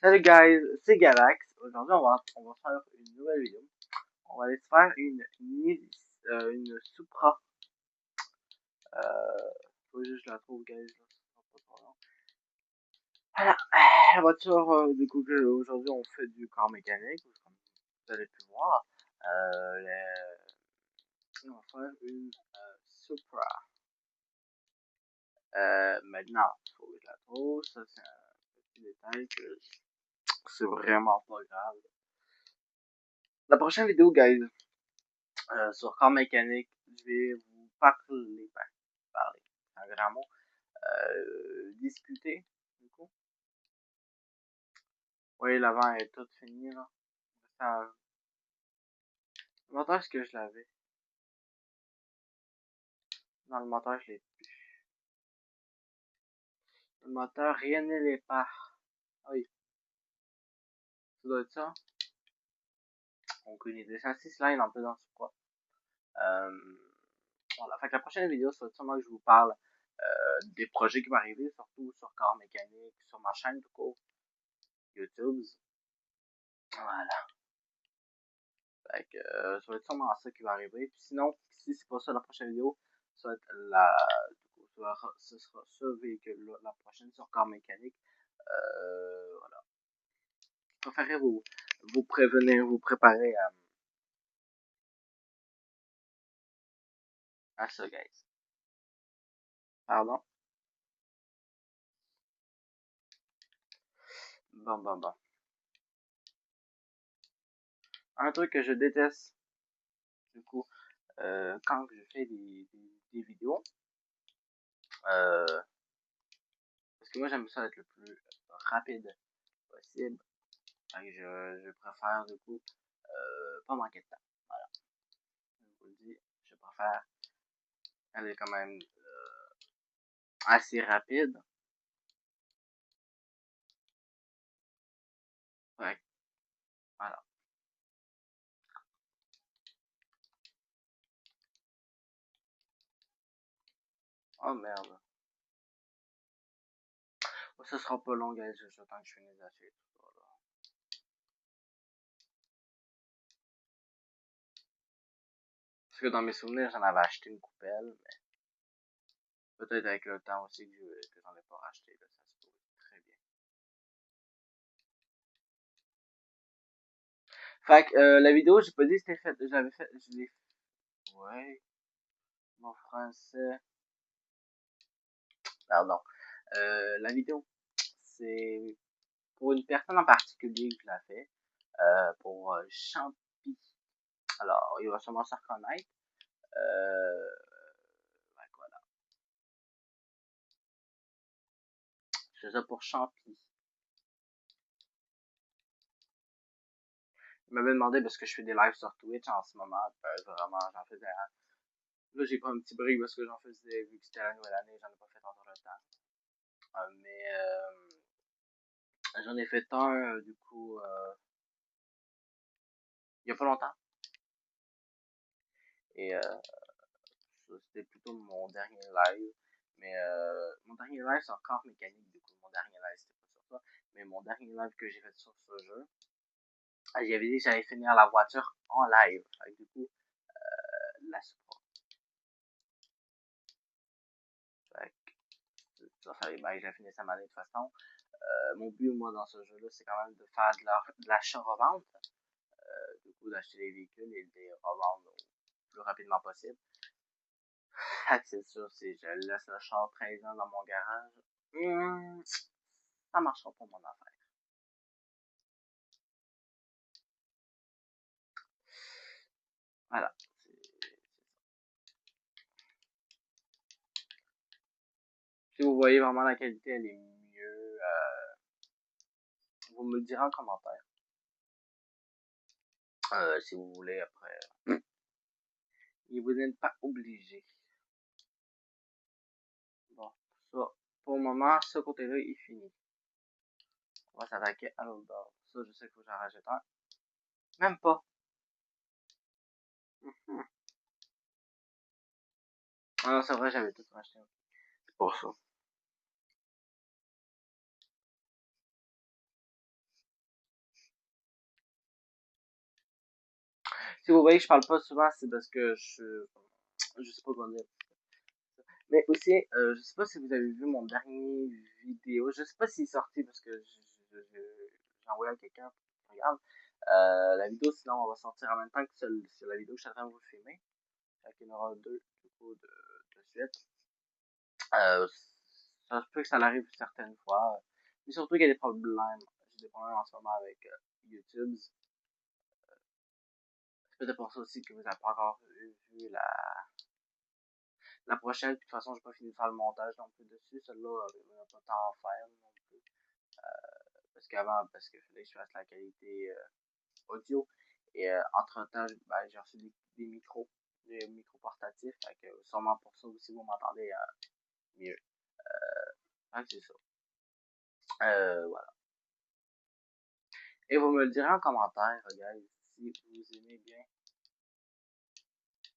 Salut guys, c'est Galax. Aujourd'hui, on va faire une nouvelle vidéo. On va aller se faire une Supra. Faut juste que je la trouve, guys. Là, ça sera pas trop long. Voilà, la voiture, du coup, aujourd'hui, on fait du corps mécanique. Comme vous avez pu voir. On va faire une Supra. Maintenant, faut que je la trouve. Ça, c'est un petit détail que c'est vraiment pas grave. La prochaine vidéo, guys, sur corps mécanique, je vais vous parler, c'est un grand mot, discuter, du coup. Oui, l'avant est tout fini, là. Le moteur, est-ce que je l'avais? Dans le moteur, je l'ai plus. Le moteur, rien ne l'est pas. Ah oui, ça doit être ça. Aucune idée. C'est un 6 line en peu dans ce quoi. Voilà, fait que la prochaine vidéo, ça va être sûrement que je vous parle des projets qui vont arriver, surtout sur corps mécanique, sur ma chaîne, du coup, YouTube. Voilà. Fait que, ça va être sûrement ça qui va arriver. Puis sinon, si c'est pas ça la prochaine vidéo, ça va être du coup, ce sera ce véhicule-là, la prochaine sur corps mécanique. Voilà. Je préférerais vous prévenir, vous préparer à ça, guys. Pardon? Bon. Un truc que je déteste, du coup, quand je fais des vidéos, euh, parce que moi j'aime ça être le plus rapide possible. Fait que je préfère, du coup, pas manquer de temps. Voilà. Je vous le dis, je préfère aller quand même assez rapide. Ouais, voilà. Oh merde. Oh, ça sera pas long, guys, j'attends que je finisse d'acheter tout ça, là. Parce que dans mes souvenirs, j'en avais acheté une coupelle, mais peut-être avec le temps aussi que j'en ai pas racheté, là, ça se pourrait très bien. Fait que, la vidéo, j'ai pas dit que c'était fait, j'avais fait, je l'ai fait. Ouais, mon français. Pardon. La vidéo, c'est pour une personne en particulier que je la fais, pour Champy. Alors, il va sûrement se reconnaître. Ouais, voilà. Je fais ça pour Champy. Il m'avait demandé parce que je fais des lives sur Twitch en ce moment. Vraiment, j'en faisais. Là, j'ai pris un petit break parce que j'en faisais, vu que c'était la nouvelle année, j'en ai pas fait encore le temps. Mais j'en ai fait un, du coup, il y a pas longtemps. Et c'était plutôt mon dernier live. Mais mon dernier live, c'est encore mécanique, du coup. Mon dernier live, c'était pas sur ça. Mais mon dernier live que j'ai fait sur ce jeu, j'avais dit que j'allais finir la voiture en live. Fait que, du coup, la Supra. Fait que, ça va bien, j'ai fini ça ma de toute façon. Mon but, moi, dans ce jeu-là, c'est quand même de faire de l'achat-revente. Du coup, d'acheter des véhicules et de les revendre le plus rapidement possible. C'est sûr, si je laisse le char 13 ans dans mon garage, ça marchera pas mon affaire. Voilà. Si vous voyez vraiment la qualité, elle est mieux, vous me le direz en commentaire. Si vous voulez après. Et vous n'êtes pas obligé. Bon, ça, pour le moment, ce côté-là est fini. On va s'attaquer à l'autre bord. Ça, je sais qu'il faut que j'en rajoute un. Même pas. Ah non, c'est vrai, j'avais tout racheté. C'est pour ça. Si vous voyez que je parle pas souvent, c'est parce que je sais pas quoi dire. Mais aussi, je sais pas si vous avez vu mon dernier vidéo. Je sais pas s'il est sorti parce que j'ai envoyé à quelqu'un pour qu'il regarde. La vidéo, sinon, on va sortir en même temps que c'est la vidéo que je suis en train de vous filmer. Fait qu'il y en aura deux, du coup, de suite. Euh, ça se peut que ça arrive certaines fois. Mais surtout qu'il y a des problèmes. J'ai des problèmes en ce moment avec YouTube. C'est peut-être pour ça aussi que vous n'avez pas encore vu la prochaine. De toute façon, j'ai pas fini de faire le montage non plus dessus. Celle-là, on n'a pas tant à faire non plus. Parce que fallait que je fasse la qualité audio. Et entre-temps, ben, j'ai reçu des micros portatifs. Fait que sûrement pour ça aussi, vous m'entendez mieux. Fait que c'est ça. Voilà. Et vous me le direz en commentaire, regarde, si vous aimez bien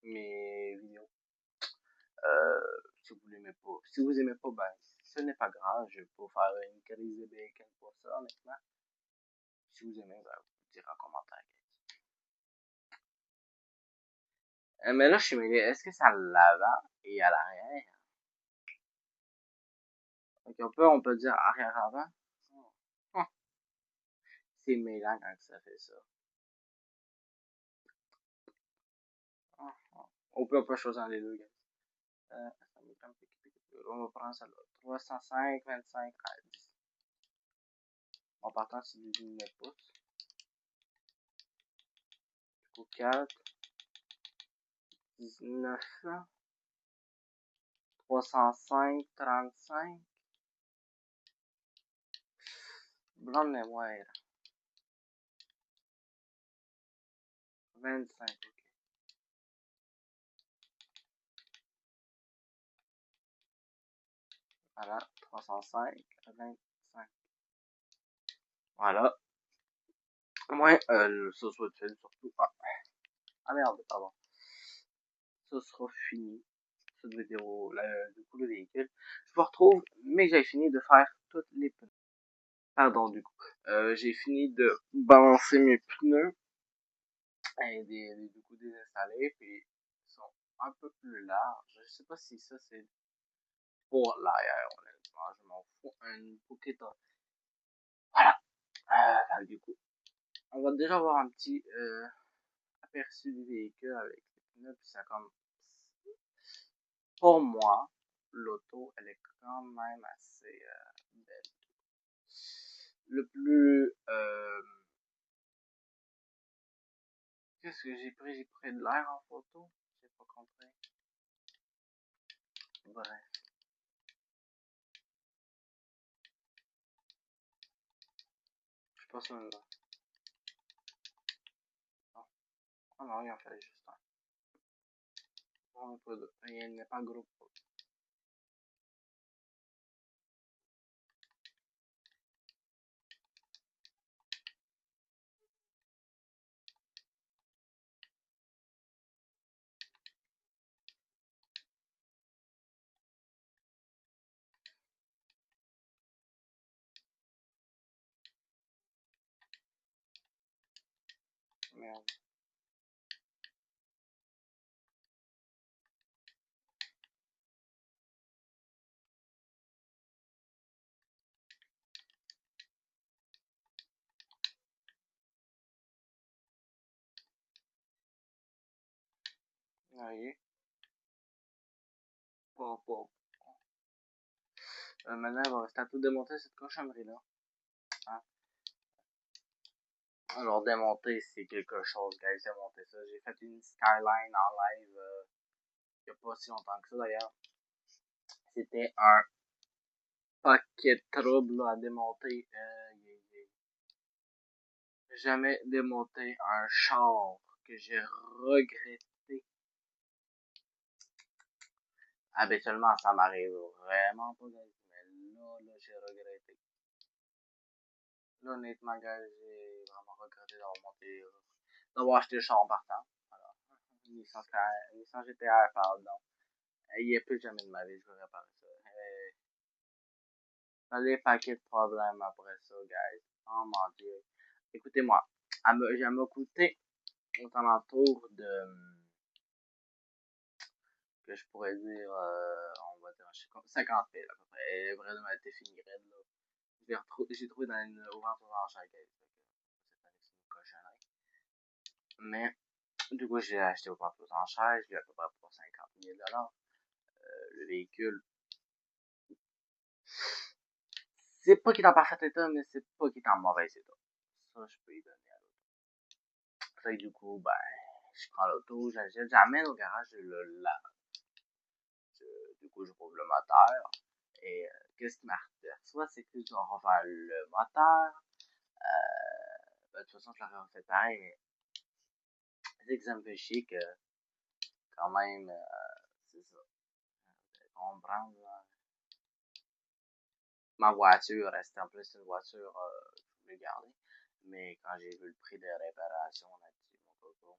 mes vidéos. Si vous l'aimez pas. Si vous aimez pas, ben, ce n'est pas grave. Je vais pas faire une crise de bacon pour ça, honnêtement. Si vous aimez, ben, vous me direz en commentaire. Mais là, je suis mêlé. Est-ce que c'est à l'avant et à l'arrière? Donc, on peut dire arrière-avant. Oh. C'est mêlant quand ça fait ça. On peut choisir les deux, gars. On va prendre celle-là. 305, 25, 10. En partant, c'est du 9 pouces. Du coup, 4, 19, 305, 35. Blanc de mémoire. 25, ok. Voilà, 305, 25. Voilà. Moins, ça soit fait surtout. Ah merde, pardon. Ça sera fini. Cette vidéo, du coup, le véhicule. Je vous retrouve, mais j'ai fini de faire toutes les pneus. Pardon, du coup. J'ai fini de balancer mes pneus et du coup, désinstaller, puis ils sont un peu plus larges. Je sais pas si ça, c'est pour l'arrière, honnêtement. Je m'en fous un bouquet. Voilà. Du coup, on va déjà avoir un petit aperçu du véhicule avec les pneus, puis ça comme pour moi, l'auto, elle est quand même assez belle. Le plus qu'est-ce que j'ai pris? J'ai pris de l'air en photo? J'ai pas compris. Bref. Je suis pas sûr là. Non. Ah non, il en fallait juste un. On pas de. Il n'est pas gros. Merde. Voyez. Pas. Maintenant, il va rester à tout démonter cette cochonnerie-là. Hein? Alors, démonter, c'est quelque chose, guys. Démonter ça. J'ai fait une skyline en live il n'y a pas si longtemps que ça, d'ailleurs. C'était un paquet de troubles à démonter. J'ai jamais démonté un char que j'ai regretté. Habituellement, ça m'arrive vraiment pas, guys. Mais là, j'ai regretté. Là, honnêtement, guys, j'ai vraiment regretté d'avoir acheté le char en partant. Alors, Nissan GTR, pardon. Il n'y a plus jamais de ma vie, je vais réparer ça. Dans les paquets de problèmes après ça, guys. Oh mon dieu. Écoutez-moi. Elle m'a coûté aux alentours de, que je pourrais dire, on va dire, je sais pas, 50 000 à peu près. Elle est vraiment été finie raide, là. J'ai trouvé dans une vente aux enchères, guys. Cette année, c'est une cochonnerie. Mais, du coup, j'ai acheté au vente aux enchères, je l'ai à peu près pour 50 000 le véhicule, c'est pas qu'il est en parfait état, mais c'est pas qu'il est en mauvais état. Ça, je peux y donner à l'auto. Fait que du coup, ben, je prends l'auto, j'amène au garage, du coup, je rouvre le moteur. Et qu'est-ce qui m'aperçoit, c'est que je dois refaire le moteur. Ben, de toute façon, je l'aurais refait pareil. C'est que ça me fait chier que, quand même, c'est ça. Comprendre, là. Ma voiture, c'était en plus une voiture que je voulais garder. Mais quand j'ai vu le prix des réparations, on a dit, mon coco,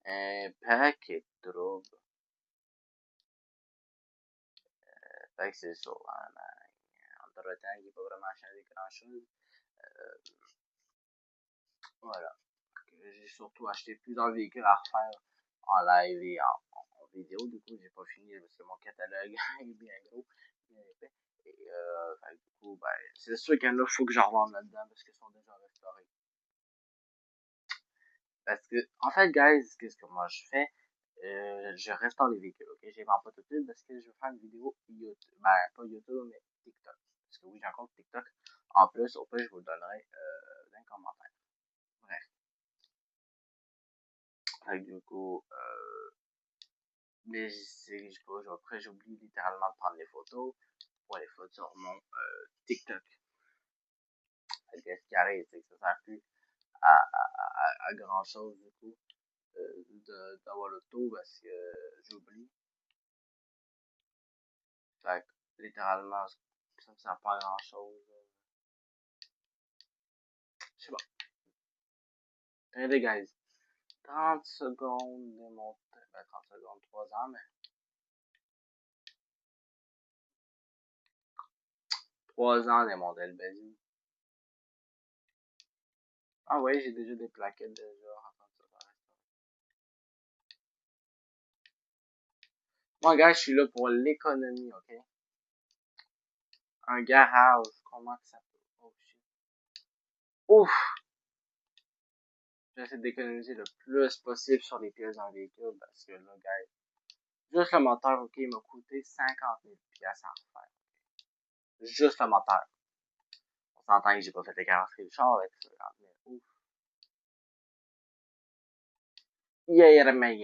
un paquet de troubles. Fait que c'est ça, hein, entre-temps, il n'a pas vraiment changé grand-chose. Euh, voilà. J'ai surtout acheté plusieurs véhicules à refaire en live et en vidéo. Du coup, j'ai pas fini parce que mon catalogue est bien gros, bien épais. Et fait, du coup, ben, c'est sûr qu'il y en a, faut que j'en revende là-dedans parce qu'ils sont déjà restaurés. Parce que, en fait, guys, qu'est-ce que moi je fais? Je restaure les véhicules, ok? Je les vends pas tout de suite parce que je veux faire une vidéo YouTube. Ben, pas YouTube, mais TikTok. Parce que oui, j'ai encore TikTok. En plus, au pire, je vous le donnerai dans les commentaires. Bref. Fait que du coup, mais je sais pas, après, j'oublie littéralement de prendre les photos pour les photos sur mon TikTok. Fait que ce qui arrive, c'est que ça sert plus à grand chose, du coup, d'avoir le taux parce que j'oublie. Fait que, littéralement, ça me sert pas à grand chose. Je sais pas. Regardez, guys. 30 secondes de mon, ben, 30 secondes, 3 ans, mais 3 ans de mon Delbezzy. Ah oui, j'ai déjà des plaquettes déjà. Moi, gars, je suis là pour l'économie, ok? Un garage, comment que ça peut? Oh shit. Ouf! J'essaie d'économiser le plus possible sur les pièces dans le véhicule parce que là, gars, juste le moteur, ok, il m'a coûté 50 000 pièces à refaire. Juste le moteur. On s'entend que j'ai pas fait les carrosseries du char avec 50 000. Ouf. Yeah, mais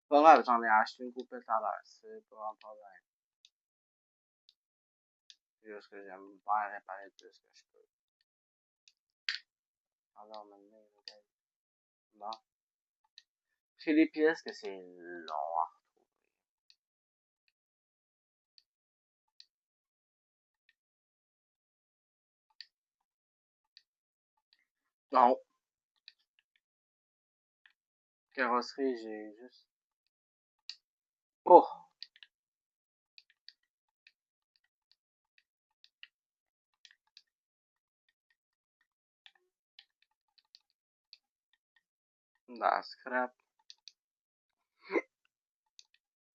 pas grave, j'en ai acheté une coupe tout à l'heure. C'est pas un problème. C'est juste que j'aime pas réparer le plus que je peux. Alors maintenant, gars. Bon. C'est les pièces que c'est long à retrouver. Donc, carrosserie, j'ai juste... Oh! Dans scrap.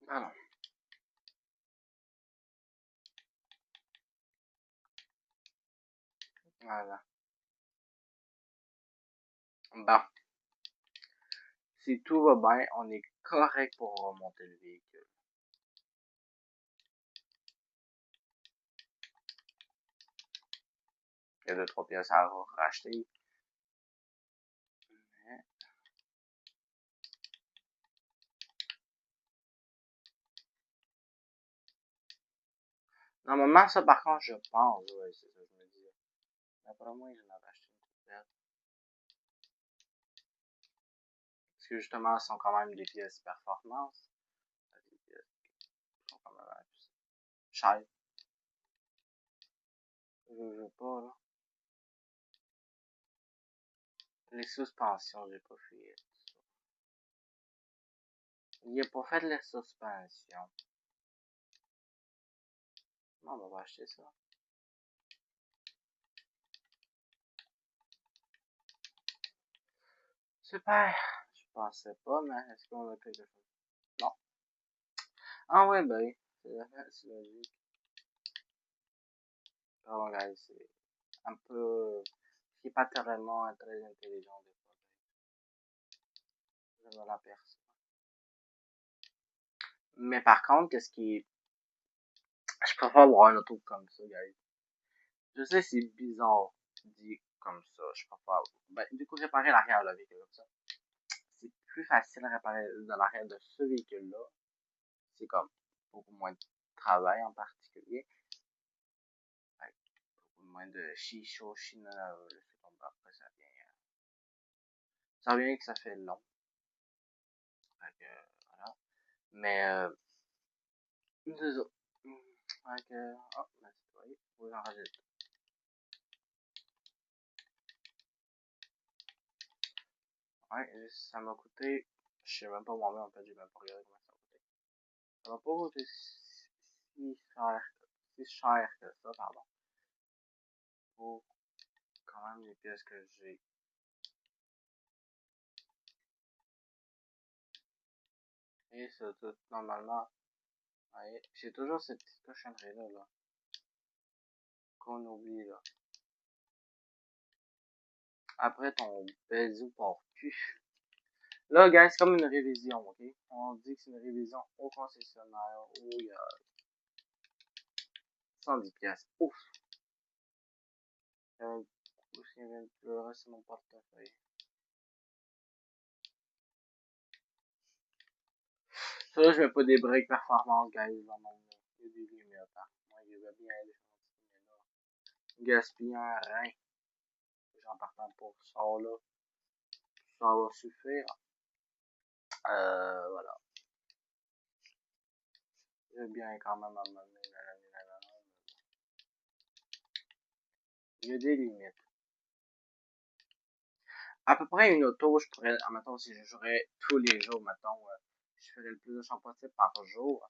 Ah non. Voilà. Bon. Si tout va bien, on est correct pour remonter le véhicule. Il y a 2-3 pièces à racheter. Mais... Normalement, ça par contre, je pense, ouais, c'est ça que je me disais. D'après moi, j'en avais acheté une coupette. Parce que justement, ce sont quand même des pièces performance. Des pièces qui sont quand même chères. Je veux pas, là. Les suspensions, j'ai pas fait. Il a pas fait les suspensions. Non, on va acheter ça. Super. Je pensais pas, mais est-ce qu'on a quelque chose? Non. Ah ouais, ben oui. C'est logique. Oh, guys, c'est un peu... C'est pas tellement très intelligent des fois. Je me l'aperçois. Mais par contre, qu'est-ce qui est... Je préfère avoir un auto comme ça, guys. Je sais, c'est bizarre dit comme ça. Je préfère... Ben, du coup, réparer l'arrière, là, véhicule comme ça. C'est plus facile à réparer dans l'arrière de ce véhicule-là. C'est comme beaucoup moins de travail en particulier. Fait beaucoup moins de chicho, china, laisser tomber après, ça vient que ça fait long. Fait que, voilà. Mais, c'est ça. Fait que, oh, ben, c'est vrai, vous en rajoutez. Ouais, ça m'a coûté, je sais même pas moi-même, en fait, j'ai même pas regardé comment ça m'a coûté. Ça m'a pas coûté si cher que ça, pardon. Pour quand même les pièces que j'ai. Et c'est tout, normalement, ouais, j'ai toujours cette petite cochonnerie-là, là, qu'on oublie, là. Après, ton bisou part plus. Là, gars, c'est comme une révision, ok? On dit que c'est une révision au concessionnaire où il y a 110 pièces. Ouf! Aussi, il vient de pleurer sur mon portefeuille. Ça, là, je mets pas des breaks performance, guys, dans mon... Il y a des limites, hein. Moi, il va bien aller, mais là, gaspiller un rein, j'en partant pour ça, là. Ça va suffire. Voilà. J'ai bien quand même à m'amener, il y a des limites. À peu près une auto, je pourrais, admettons, si je jouerais tous les jours, mettons, je ferais le plus de champs possible par jour.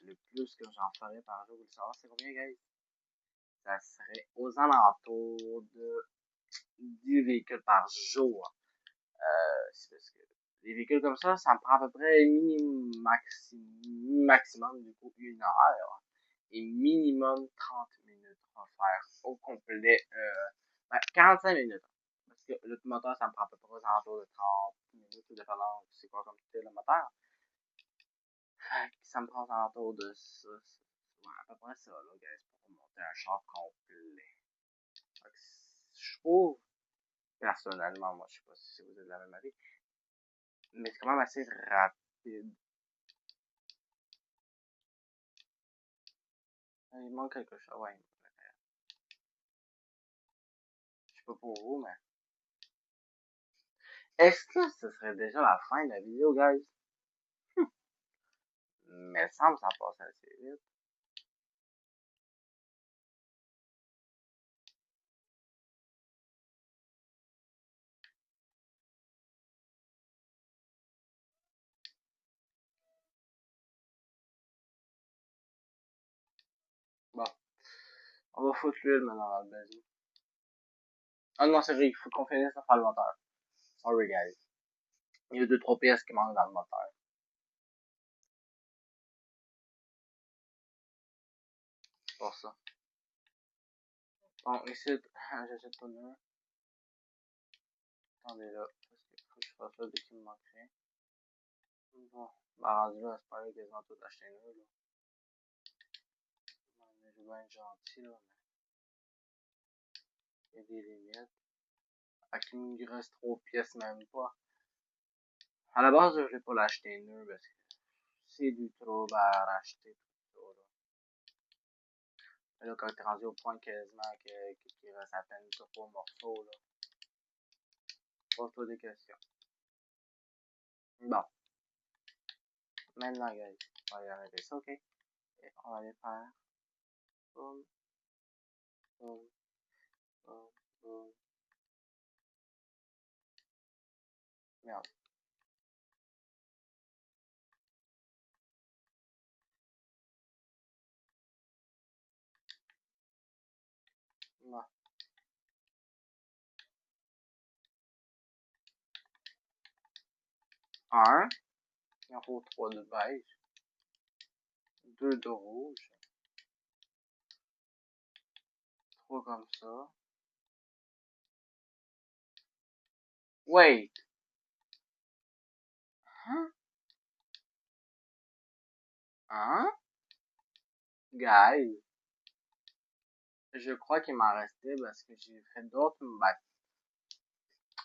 Le plus que j'en ferais par jour, vous le savez, c'est combien, guys? Ça serait aux alentours de 10 véhicules par jour. C'est parce que les véhicules comme ça me prend à peu près maximum, du coup, 1 heure. Et minimum 30 minutes à faire au complet. 45 minutes. Parce que le moteur, ça me prend à peu près aux alentours de 30 minutes, tout dépendant c'est quoi comme c'est le moteur. Ça me prend aux alentours de ça. Ouais, à peu près ça, là, guys, pour monter un char complet. Je trouve, personnellement, moi, je sais pas si vous êtes de la même avis, mais c'est quand même assez rapide. Il manque quelque chose, ouais. Je sais pas pour vous, mais... Est-ce que ce serait déjà la fin de la vidéo, guys? Mais ça me semble ça passe assez vite. Bon, on va foutre l'huile maintenant dans le basique. Ah non, c'est vrai, il faut qu'on finisse par faire le moteur. Sorry, guys. Il y a 2-3 pièces qui manquent dans le moteur. C'est pour ça. Bon, ici, j'achète pas de mur. Attendez là, parce qu'il faut que je fasse ça dès qu'il me manque rien. Bon, bah rendu là, c'est pas grave quasiment tout acheté là, là. Je vais bien être gentil, là, mais il y a des limites. Fait qu'il me reste 3 pièces, même pas. À la base, je vais pas l'acheter neuf parce que c'est du trouble à racheter tout ça, là. Et là, quand t'es rendu au point quasiment qu'il reste à peine 3 morceaux, là, pose-toi des questions. Bon, maintenant, guys, on va y arrêter ça, ok? Et on va aller faire boum, boum, boum, boum. Merde. Non. Un. Il en faut 3 de beige. 2 de rouge. 3 comme ça. Wait. Hein? Hein? Guys. Je crois qu'il m'en restait parce que j'ai fait d'autres. Ben,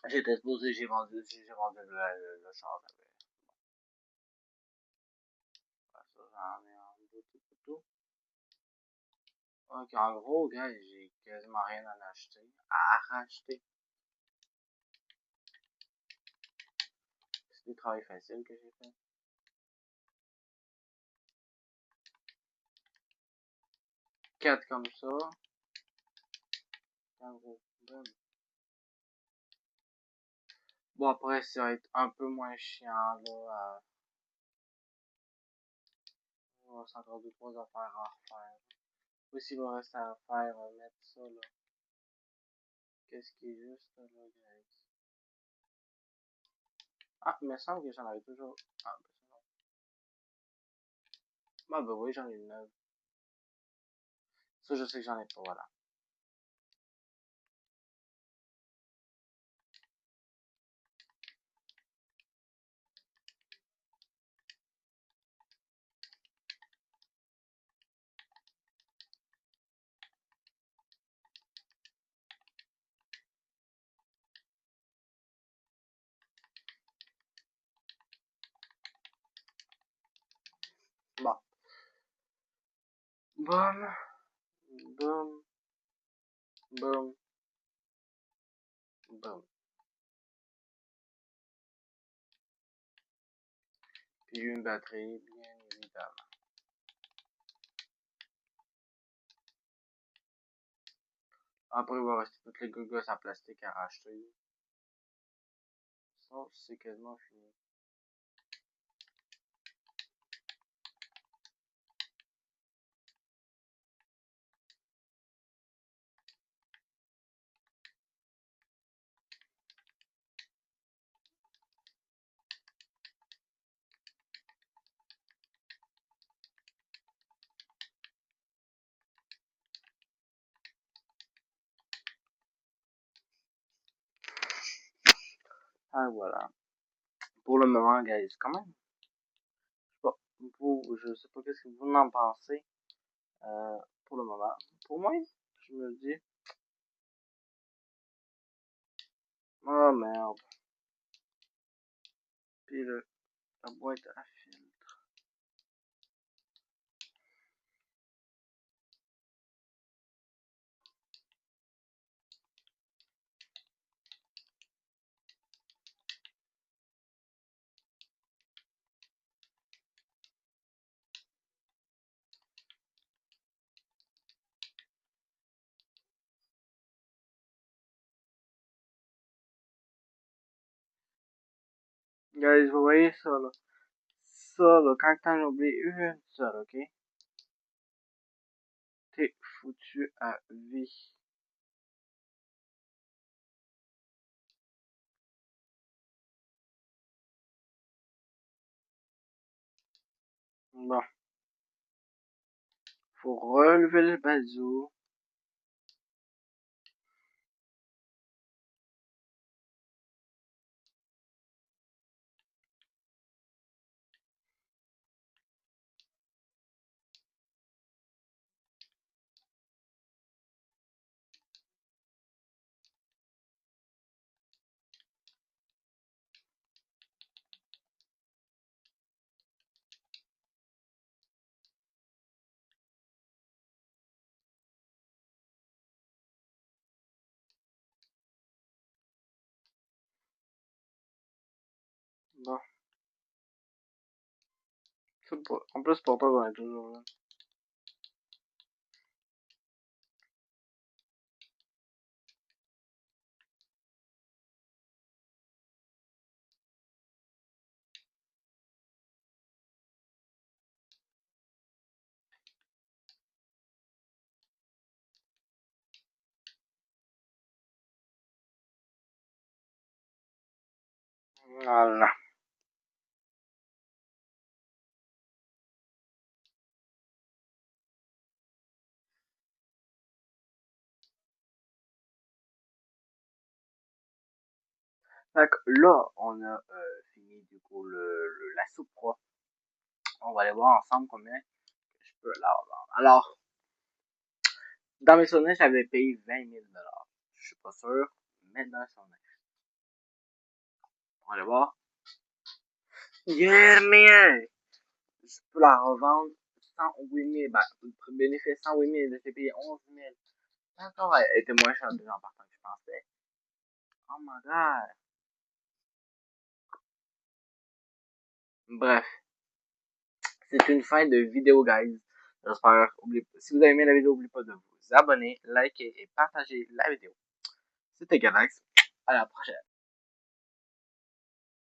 j'étais supposé, j'ai vendu le char. Ça, j'en ai un bout, tout. Donc, en gros, gars, j'ai quasiment rien à acheter. À racheter. C'est du travail facile que j'ai fait. 4 comme ça. En gros, bon, après, ça va être un peu moins chiant, là. Il va encore 2-3 affaires à refaire. Aussi, il va rester à faire, mettre ça, là. Qu'est-ce qui est juste, là, guys? Ah, il me semble que j'en avais toujours. Ah, ben c'est bon. Ah, ben oui, j'en ai une neuve. Ça, je sais que j'en ai pas, voilà. Bon. Boum, boum, boum, boum. Puis une batterie, bien évidemment. Après, il va rester toutes les gogos en plastique à racheter. Ça, c'est quasiment fini. Ah, voilà. Pour le moment, guys, quand même. Bon, je sais pas qu'est-ce que vous en pensez. Pour le moment. Pour moi, je me dis, oh merde. Puis la boîte à fil. Guys, vous voyez ça, là. Ça, là, quand j'oublie une seule, ok? T'es foutu à vie. Bon. Faut relever le bazou. Bon. En plus, pour toi, j'en ai toujours là. Voilà. Fait que là, on a fini du coup la soupe froide. On va aller voir ensemble combien je peux la revendre. Alors, dans mes souvenirs, j'avais payé 20 000 $. Je suis pas sûr, mais dans mes souvenirs. On va aller voir. Yeah, man! Je peux la revendre 108 000. Ben, bénéfice 108 000. J'ai payé 11 000. Encore, elle était moins chère déjà en partant que je pensais. Oh my god. Bref, c'est une fin de vidéo, guys. J'espère. Si vous avez aimé la vidéo, n'oubliez pas de vous abonner, liker et partager la vidéo. C'était Galax. À la prochaine.